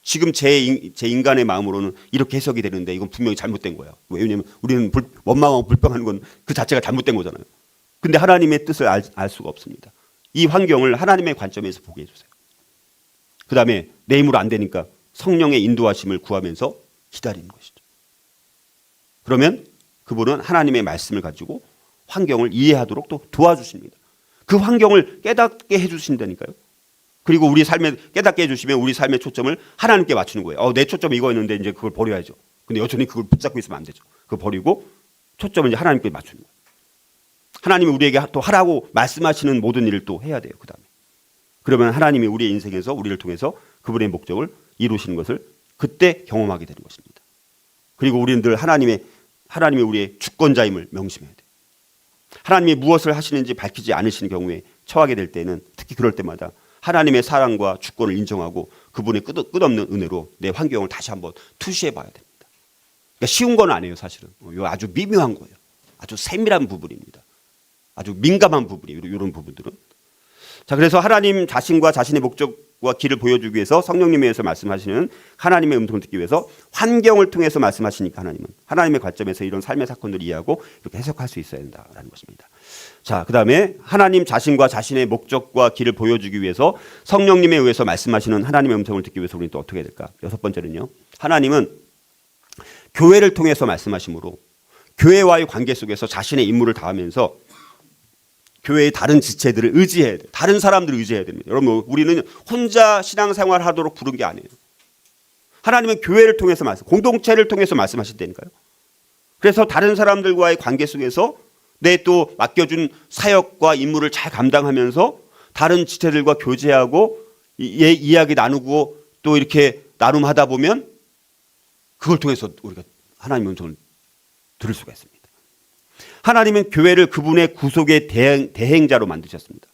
지금 제 인간의 마음으로는 이렇게 해석이 되는데 이건 분명히 잘못된 거예요. 왜냐하면 우리는 원망하고 불평하는 건 그 자체가 잘못된 거잖아요. 근데 하나님의 뜻을 알 수가 없습니다. 이 환경을 하나님의 관점에서 보게 해주세요. 그 다음에 내 힘으로 안 되니까 성령의 인도하심을 구하면서 기다리는 것이죠. 그러면 그분은 하나님의 말씀을 가지고 환경을 이해하도록 또 도와주십니다. 그 환경을 깨닫게 해주신다니까요. 그리고 우리 삶에 깨닫게 해주시면 우리 삶의 초점을 하나님께 맞추는 거예요. 내 초점이 이거였는데 이제 그걸 버려야죠. 근데 여전히 그걸 붙잡고 있으면 안 되죠. 그걸 버리고 초점을 이제 하나님께 맞추는 거예요. 하나님이 우리에게 또 하라고 말씀하시는 모든 일을 또 해야 돼요. 그 다음에. 그러면 하나님이 우리의 인생에서 우리를 통해서 그분의 목적을 이루시는 것을 그때 경험하게 되는 것입니다. 그리고 우리는 늘 하나님이 우리의 주권자임을 명심해야 돼요. 하나님이 무엇을 하시는지 밝히지 않으시는 경우에 처하게 될 때는, 특히 그럴 때마다 하나님의 사랑과 주권을 인정하고 그분의 끝없는 은혜로 내 환경을 다시 한번 투시해 봐야 됩니다. 그러니까 쉬운 건 아니에요, 사실은. 이거 아주 미묘한 거예요. 아주 세밀한 부분입니다. 아주 민감한 부분이에요, 이런 부분들은. 자, 그래서 하나님 자신과 자신의 목적과 길을 보여주기 위해서 성령님에 의해서 말씀하시는 하나님의 음성을 듣기 위해서 환경을 통해서 말씀하시니까 하나님은 하나님의 관점에서 이런 삶의 사건들을 이해하고 이렇게 해석할 수 있어야 된다라는 것입니다. 자, 그 다음에 하나님 자신과 자신의 목적과 길을 보여주기 위해서 성령님에 의해서 말씀하시는 하나님의 음성을 듣기 위해서 우리는 또 어떻게 해야 될까? 여섯 번째는요, 하나님은 교회를 통해서 말씀하심으로 교회와의 관계 속에서 자신의 임무를 다하면서 교회의 다른 지체들을 의지해야 돼요. 다른 사람들을 의지해야 됩니다. 여러분, 우리는 혼자 신앙생활 하도록 부른 게 아니에요. 하나님은 교회를 통해서 공동체를 통해서 말씀하신다니까요. 그래서 다른 사람들과의 관계 속에서 내 또 맡겨준 사역과 임무를 잘 감당하면서 다른 지체들과 교제하고 이야기 나누고 또 이렇게 나눔하다 보면 그걸 통해서 우리가 하나님의 음성을 들을 수가 있습니다. 하나님은 교회를 그분의 구속의 대행자로 만드셨습니다.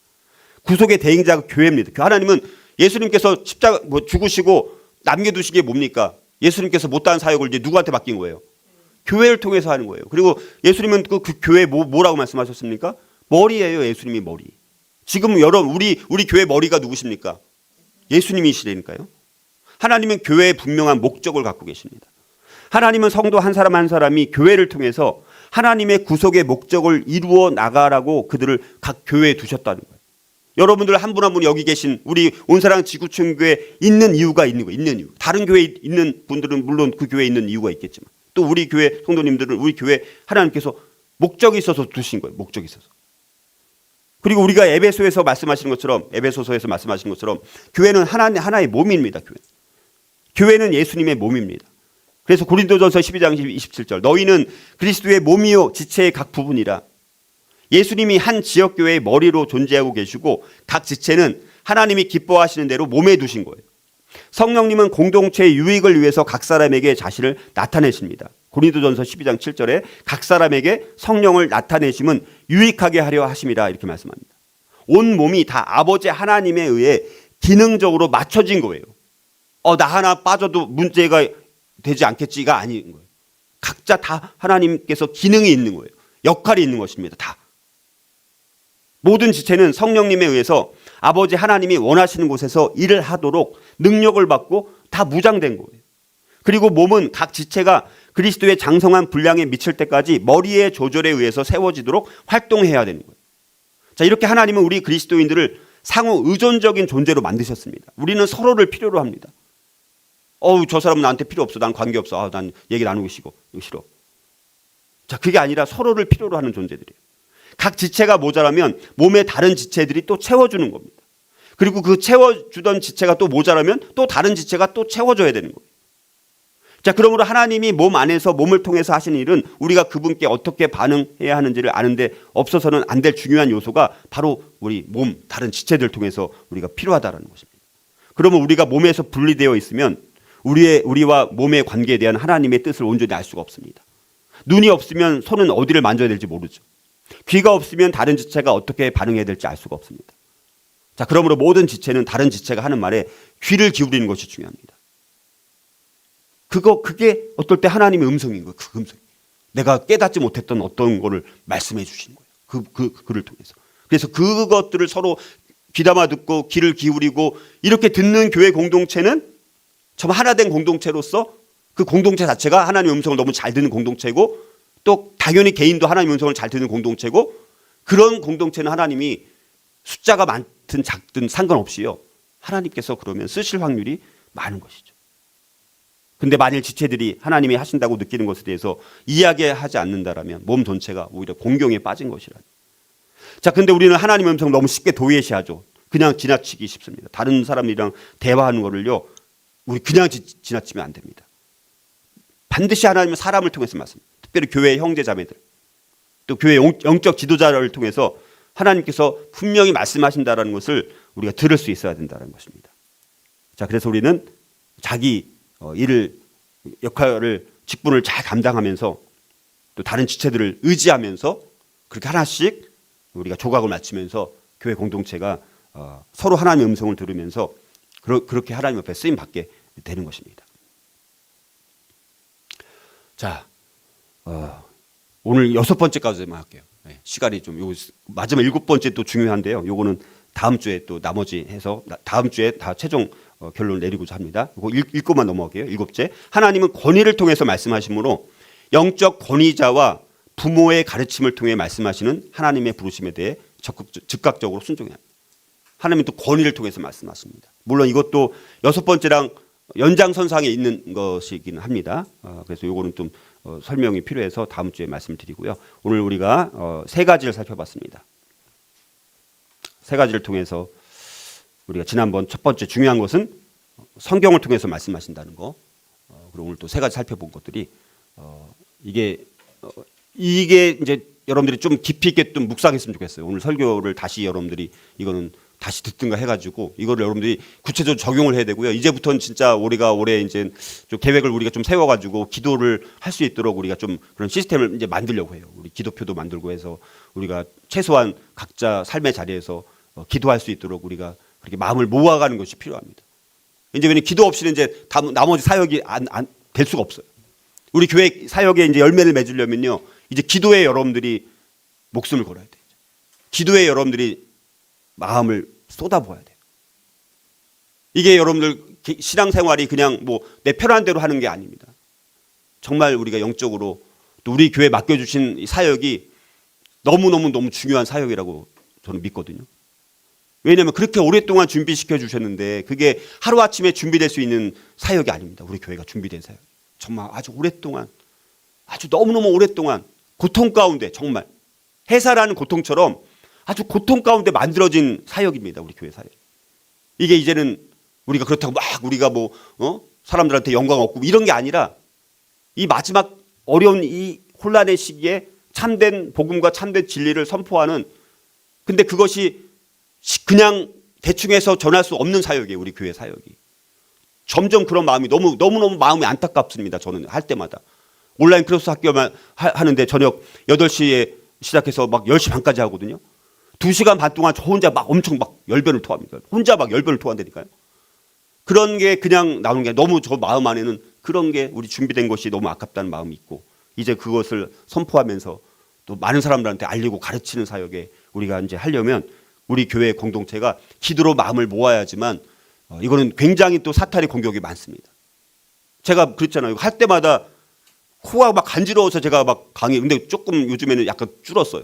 구속의 대행자가 교회입니다. 하나님은 예수님께서 십자가 죽으시고 남겨두신 게 뭡니까? 예수님께서 못다한 사역을 이제 누구한테 맡긴 거예요? 교회를 통해서 하는 거예요. 그리고 예수님은 그 교회 뭐라고 말씀하셨습니까? 머리예요. 예수님이 머리. 지금 여러분 우리 교회 머리가 누구십니까? 예수님이시라니까요. 하나님은 교회에 분명한 목적을 갖고 계십니다. 하나님은 성도 한 사람 한 사람이 교회를 통해서 하나님의 구속의 목적을 이루어 나가라고 그들을 각 교회에 두셨다는 거예요. 여러분들 한 분 한 분 여기 계신 우리 온사랑 지구촌교회에 있는 이유가 있는 거예요. 있는 이유. 다른 교회에 있는 분들은 물론 그 교회에 있는 이유가 있겠지만 또 우리 교회 성도님들은 우리 교회 하나님께서 목적이 있어서 두신 거예요. 목적이 있어서. 그리고 우리가 에베소에서 말씀하시는 것처럼, 에베소서에서 말씀하시는 것처럼 교회는 하나의 몸입니다. 교회는 예수님의 몸입니다. 그래서 고린도전서 12장 27절, 너희는 그리스도의 몸이요 지체의 각 부분이라. 예수님이 한 지역교회의 머리로 존재하고 계시고 각 지체는 하나님이 기뻐하시는 대로 몸에 두신 거예요. 성령님은 공동체의 유익을 위해서 각 사람에게 자신을 나타내십니다. 고린도전서 12장 7절에 각 사람에게 성령을 나타내심은 유익하게 하려 하심이라 이렇게 말씀합니다. 온 몸이 다 아버지 하나님에 의해 기능적으로 맞춰진 거예요. 나 하나 빠져도 문제가 되지 않겠지가 아닌 거예요. 각자 다 하나님께서 기능이 있는 거예요. 역할이 있는 것입니다. 다. 모든 지체는 성령님에 의해서 아버지 하나님이 원하시는 곳에서 일을 하도록 능력을 받고 다 무장된 거예요. 그리고 몸은 각 지체가 그리스도의 장성한 분량에 미칠 때까지 머리의 조절에 의해서 세워지도록 활동해야 되는 거예요. 자, 이렇게 하나님은 우리 그리스도인들을 상호 의존적인 존재로 만드셨습니다. 우리는 서로를 필요로 합니다. 저 사람은 나한테 필요 없어. 난 관계없어. 난 얘기 나누기 싫어. 자, 그게 아니라 서로를 필요로 하는 존재들이에요. 각 지체가 모자라면 몸의 다른 지체들이 또 채워주는 겁니다. 그리고 그 채워주던 지체가 또 모자라면 또 다른 지체가 또 채워줘야 되는 거예요. 자, 그러므로 하나님이 몸 안에서 몸을 통해서 하시는 일은 우리가 그분께 어떻게 반응해야 하는지를 아는데 없어서는 안 될 중요한 요소가 바로 우리 몸 다른 지체들 통해서 우리가 필요하다는 것입니다. 그러면 우리가 몸에서 분리되어 있으면 우리와 몸의 관계에 대한 하나님의 뜻을 온전히 알 수가 없습니다. 눈이 없으면 손은 어디를 만져야 될지 모르죠. 귀가 없으면 다른 지체가 어떻게 반응해야 될지 알 수가 없습니다. 자, 그러므로 모든 지체는 다른 지체가 하는 말에 귀를 기울이는 것이 중요합니다. 그게 어떨 때 하나님의 음성인 거예요. 그 음성. 내가 깨닫지 못했던 어떤 거를 말씀해 주시는 거예요. 그를 통해서. 그래서 그것들을 서로 귀담아 듣고 귀를 기울이고 이렇게 듣는 교회 공동체는 정말 하나 된 공동체로서 그 공동체 자체가 하나님의 음성을 너무 잘 듣는 공동체고 또 당연히 개인도 하나님의 음성을 잘 듣는 공동체고 그런 공동체는 하나님이 숫자가 많든 작든 상관없이요. 하나님께서 그러면 쓰실 확률이 많은 것이죠. 근데 만일 지체들이 하나님이 하신다고 느끼는 것에 대해서 이야기하지 않는다라면 몸 전체가 오히려 공경에 빠진 것이라. 자, 근데 우리는 하나님의 음성을 너무 쉽게 도외시하죠. 그냥 지나치기 쉽습니다. 다른 사람이랑 대화하는 거를요. 우리 그냥 지나치면 안 됩니다. 반드시 하나님은 사람을 통해서 말씀. 특별히 교회의 형제 자매들. 또 교회 영적 지도자를 통해서 하나님께서 분명히 말씀하신다라는 것을 우리가 들을 수 있어야 된다는 것입니다. 자, 그래서 우리는 자기 역할을 직분을 잘 감당하면서 또 다른 지체들을 의지하면서 그렇게 하나씩 우리가 조각을 맞추면서 교회 공동체가 서로 하나님의 음성을 들으면서 그렇게 하나님 앞에 쓰임 받게 되는 것입니다. 자, 오늘 6번째까지만 할게요. 시간이 좀 마지막 7번째 또 중요한데요. 요거는 다음 주에 또 나머지 해서 다음 주에 다 최종 결론을 내리고자 합니다. 이거 읽고만 넘어갈게요. 7째. 하나님은 권위를 통해서 말씀하시므로 영적 권위자와 부모의 가르침을 통해 말씀하시는 하나님의 부르심에 대해 즉각적으로 순종해야 합니다. 하나님은 또 권위를 통해서 말씀하십니다. 물론 이것도 6번째랑 연장선상에 있는 것이긴 합니다. 그래서 이거는 좀 설명이 필요해서 다음 주에 말씀을 드리고요. 오늘 우리가 3가지를 살펴봤습니다. 3가지를 통해서 우리가 지난번 첫 번째 중요한 것은 성경을 통해서 말씀하신다는 거. 그리고 오늘 또 3가지 살펴본 것들이 이게 이제 여러분들이 좀 깊이 있게 좀 묵상했으면 좋겠어요. 오늘 설교를 다시 여러분들이 이거는 다시 듣든가 해가지고 이거를 여러분들이 구체적으로 적용을 해야 되고요. 이제부터는 진짜 우리가 올해 이제 좀 계획을 우리가 좀 세워가지고 기도를 할 수 있도록 우리가 좀 그런 시스템을 이제 만들려고 해요. 우리 기도표도 만들고 해서 우리가 최소한 각자 삶의 자리에서 기도할 수 있도록 우리가 그렇게 마음을 모아가는 것이 필요합니다. 이제 왜냐면 기도 없이는 이제 나머지 사역이 안 될 수가 없어요. 우리 교회 사역에 이제 열매를 맺으려면요, 이제 기도에 여러분들이 목숨을 걸어야 돼요. 기도에 여러분들이 마음을 쏟아부어야 돼요. 이게 여러분들 신앙생활이 그냥 뭐 내 편한 대로 하는 게 아닙니다. 정말 우리가 영적으로 또 우리 교회에 맡겨주신 사역이 너무 중요한 사역이라고 저는 믿거든요. 왜냐하면 그렇게 오랫동안 준비시켜 주셨는데 그게 하루아침에 준비될 수 있는 사역이 아닙니다. 우리 교회가 준비된 사역. 정말 아주 오랫동안, 아주 너무너무 오랫동안 고통 가운데 정말 해사라는 고통처럼 아주 고통 가운데 만들어진 사역입니다. 우리 교회 사역. 이게 이제는 우리가 그렇다고 막 우리가 뭐 사람들한테 영광 얻고 이런 게 아니라 이 마지막 어려운 이 혼란의 시기에 참된 복음과 참된 진리를 선포하는, 근데 그것이 그냥 대충 해서 전할 수 없는 사역이에요. 우리 교회 사역이. 점점 그런 마음이 너무너무 마음이 안타깝습니다. 저는 할 때마다. 온라인 클래스 학교만 하는데 저녁 8시에 시작해서 막 10시 반까지 하거든요. 2시간 반 동안 저 혼자 막 엄청 막 열변을 토합니다. 혼자 막 열변을 토한다니까요. 그런 게 그냥 나오는 게 너무 저 마음 안에는 그런 게 우리 준비된 것이 너무 아깝다는 마음이 있고, 이제 그것을 선포하면서 또 많은 사람들한테 알리고 가르치는 사역에 우리가 이제 하려면 우리 교회 공동체가 기도로 마음을 모아야지만 이거는 굉장히 또 사탄의 공격이 많습니다. 제가 그랬잖아요. 할 때마다 코가 막 간지러워서 제가 막 강의, 근데 조금 요즘에는 약간 줄었어요.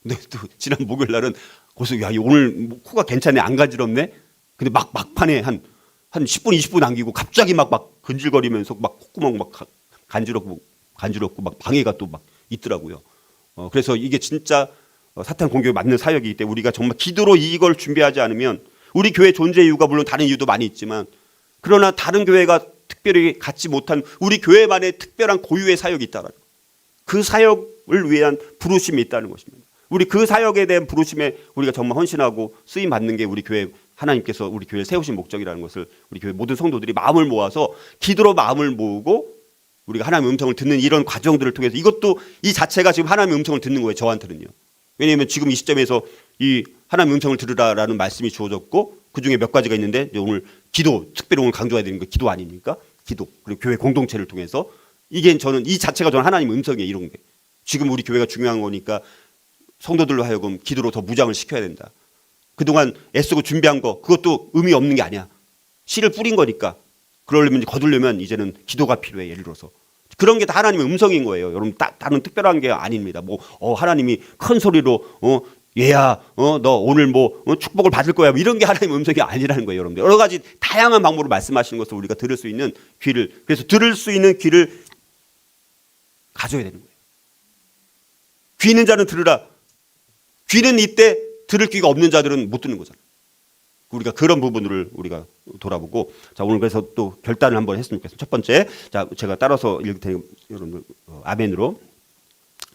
근데 또 지난 목요일 날은 거기서 야, 오늘 코가 괜찮네, 안 간지럽네. 근데 막판에 한 10분 20분 남기고 갑자기 막 근질거리면서 막 콧구멍 막 간지럽고 막 방해가 또 막 있더라고요. 그래서 이게 진짜 사탄 공격에 맞는 사역이기 때문에 우리가 정말 기도로 이걸 준비하지 않으면 우리 교회 존재 이유가 물론 다른 이유도 많이 있지만 그러나 다른 교회가 특별히 갖지 못한 우리 교회만의 특별한 고유의 사역이 있다라는 그 사역을 위한 부르심이 있다는 것입니다. 우리 그 사역에 대한 부르심에 우리가 정말 헌신하고 쓰임 받는 게 우리 교회 하나님께서 우리 교회를 세우신 목적이라는 것을 우리 교회 모든 성도들이 마음을 모아서 기도로 마음을 모으고 우리가 하나님의 음성을 듣는 이런 과정들을 통해서 이것도 이 자체가 지금 하나님의 음성을 듣는 거예요. 저한테는요. 왜냐하면 지금 이 시점에서 이 하나님의 음성을 들으라라는 말씀이 주어졌고 그중에 몇 가지가 있는데 오늘 기도, 특별히 오늘 강조해야 되는 거 기도 아닙니까? 기도. 그리고 교회 공동체를 통해서 이게 저는 이 자체가 저는 하나님의 음성이에요. 이런 게. 지금 우리 교회가 중요한 거니까 성도들로 하여금 기도로 더 무장을 시켜야 된다. 그동안 애쓰고 준비한 거 그것도 의미 없는 게 아니야. 씨를 뿌린 거니까. 그러려면 거두려면 이제는 기도가 필요해. 예를 들어서. 그런 게 다 하나님의 음성인 거예요. 여러분 다른 특별한 게 아닙니다. 뭐 하나님이 큰 소리로 얘야 너 오늘 뭐 축복을 받을 거야. 뭐 이런 게 하나님의 음성이 아니라는 거예요. 여러분들. 여러 가지 다양한 방법으로 말씀하시는 것을 우리가 들을 수 있는 귀를 그래서 들을 수 있는 귀를 가져야 되는 거예요. 귀 있는 자는 들으라. 귀는 이때 들을 귀가 없는 자들은 못 듣는 거잖아요. 우리가 그런 부분들을 우리가 돌아보고 자 오늘 그래서 또 결단을 한번 했으면 좋겠습니다. 첫 번째 자 제가 따라서 읽을 테니 여러분들 아멘으로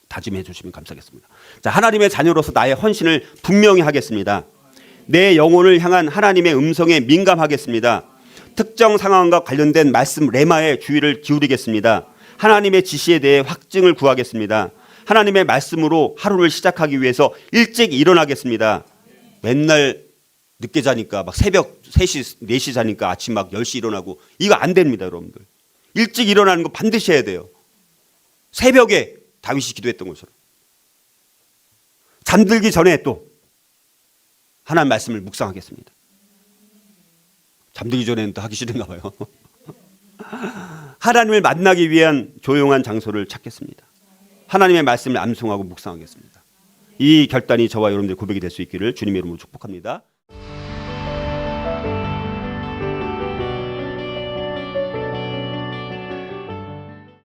다짐해 주시면 감사하겠습니다. 자 하나님의 자녀로서 나의 헌신을 분명히 하겠습니다. 내 영혼을 향한 하나님의 음성에 민감하겠습니다. 특정 상황과 관련된 말씀 레마에 주의를 기울이겠습니다. 하나님의 지시에 대해 확증을 구하겠습니다. 하나님의 말씀으로 하루를 시작하기 위해서 일찍 일어나겠습니다. 맨날 늦게 자니까 막 새벽 3시, 4시 자니까 아침 막 10시 일어나고 이거 안 됩니다, 여러분들. 일찍 일어나는 거 반드시 해야 돼요. 새벽에 다윗이 기도했던 것처럼. 잠들기 전에 또 하나님 말씀을 묵상하겠습니다. 잠들기 전에는 또 하기 싫은가 봐요. 하나님을 만나기 위한 조용한 장소를 찾겠습니다. 하나님의 말씀을 암송하고 묵상하겠습니다. 이 결단이 저와 여러분들 고백이 될 수 있기를 주님의 이름으로 축복합니다.